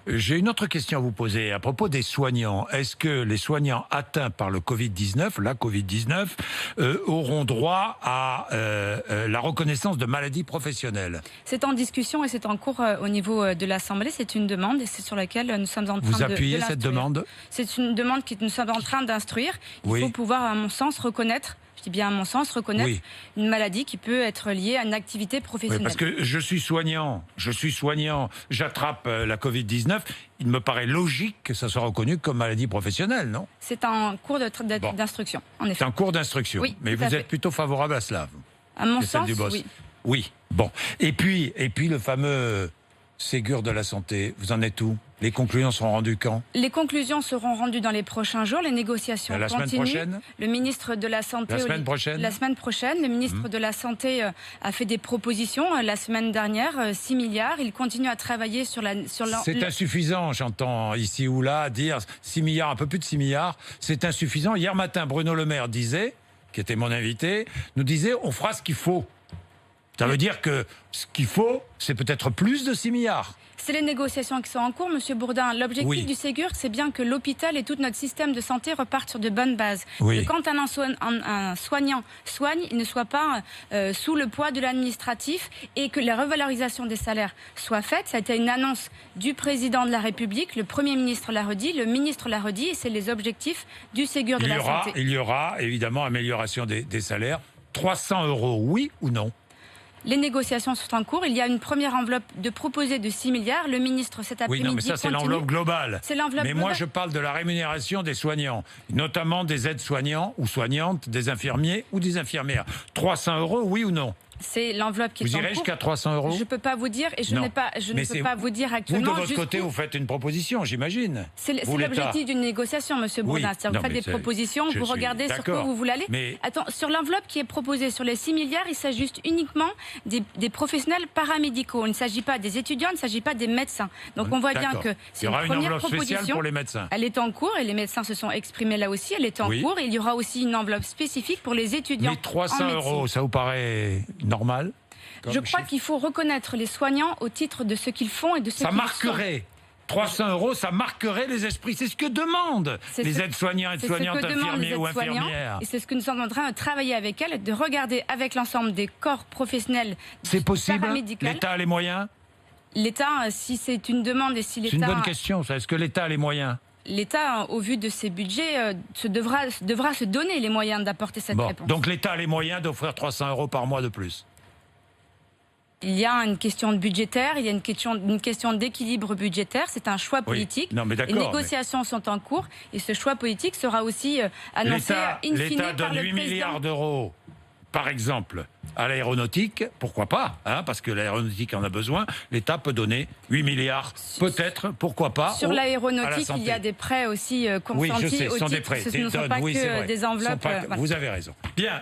J'ai une autre question à vous poser à propos des soignants. Est-ce que les soignants atteints par le Covid-19, la Covid-19, auront droit à la reconnaissance de maladie professionnelle? C'est en discussion et c'est en cours au niveau de l'Assemblée. C'est une demande et c'est sur laquelle nous sommes en train Vous de appuyez cette demande? C'est une demande que nous sommes en train d'instruire. Il faut pouvoir, à mon sens, reconnaître, je dis bien à mon sens, reconnaître une maladie qui peut être liée à une activité professionnelle. Oui, parce que je suis soignant, j'attrape la Covid-19, il me paraît logique que ça soit reconnu comme maladie professionnelle, non? C'est en cours d'instruction, en effet. C'est en cours d'instruction, oui, mais vous êtes plutôt favorable à cela? À mon sens, oui. Oui, bon. Et puis le fameux Ségur de la santé, vous en êtes où? Les conclusions seront rendues quand? Les conclusions seront rendues dans les prochains jours. Les négociations continuent. La semaine prochaine? Le ministre de la Santé... La semaine prochaine? La semaine prochaine. Le ministre de la Santé a fait des propositions la semaine dernière, 6 milliards. Il continue à travailler sur la... C'est insuffisant, j'entends ici ou là dire 6 milliards, un peu plus de 6 milliards. C'est insuffisant. Hier matin, Bruno Le Maire disait, qui était mon invité, nous disait on fera ce qu'il faut. Ça veut dire que ce qu'il faut, c'est peut-être plus de 6 milliards. C'est les négociations qui sont en cours, Monsieur Bourdin. L'objectif du Ségur, c'est bien que l'hôpital et tout notre système de santé repartent sur de bonnes bases. Que quand un soignant soigne, il ne soit pas sous le poids de l'administratif et que la revalorisation des salaires soit faite. Ça a été une annonce du président de la République, le Premier ministre l'a redit, le ministre l'a redit, et c'est les objectifs du Ségur de la santé. Il y aura évidemment amélioration des salaires. 300 €, oui ou non? Les négociations sont en cours. Il y a une première enveloppe de proposée de 6 milliards. Le ministre, cet après-midi, oui, non, mais ça, c'est l'enveloppe globale. C'est l'enveloppe globale. Mais moi, je parle de la rémunération des soignants, notamment des aides-soignants ou soignantes, des infirmiers ou des infirmières. 300 €, oui ou non? C'est l'enveloppe qui est en cours. Vous irez jusqu'à 300 €? Je ne peux pas vous dire et je ne peux pas vous dire actuellement. Vous, de votre côté, vous faites une proposition, j'imagine. C'est l'objectif d'une négociation, Monsieur Bourdin. Vous faites des propositions, vous regardez sur quoi vous voulez aller. Mais... Attends, sur l'enveloppe qui est proposée, sur les 6 milliards, il s'ajuste uniquement des professionnels paramédicaux. Il ne s'agit pas des étudiants, il ne s'agit pas des médecins. Donc on voit bien que c'est une première proposition. Pour les médecins. Elle est en cours et les médecins se sont exprimés là aussi. Elle est en cours et il y aura aussi une enveloppe spécifique pour les étudiants. Mais 300 €, ça vous paraît normal? Je crois qu'il faut reconnaître les soignants au titre de ce qu'ils font et de ce qu'ils sont. Ça marquerait 300 €, ça marquerait les esprits. C'est ce que demandent les aides-soignants, aides-soignantes, infirmiers ou infirmières. Et c'est ce que nous sommes en train de travailler avec elles, de regarder avec l'ensemble des corps professionnels. C'est possible? L'État a les moyens? L'État, si c'est une demande et si l'État... C'est une bonne question, ça. Est-ce que l'État a les moyens? L'État, au vu de ses budgets, devra se donner les moyens d'apporter cette réponse. Donc l'État a les moyens d'offrir 300 € par mois de plus? Il y a une question budgétaire, il y a une question d'équilibre budgétaire, c'est un choix politique. Non, mais les négociations sont en cours et ce choix politique sera aussi annoncé in fine L'État par donne le 8 président. milliards d'euros, par exemple, à l'aéronautique, pourquoi pas, parce que l'aéronautique en a besoin. L'État peut donner 8 milliards, peut-être, pourquoi pas. Sur l'aéronautique, il y a des prêts aussi consentis. Oui, je sais, ce sont des prêts. Ce ne sont pas que des enveloppes. Vous avez raison. Bien.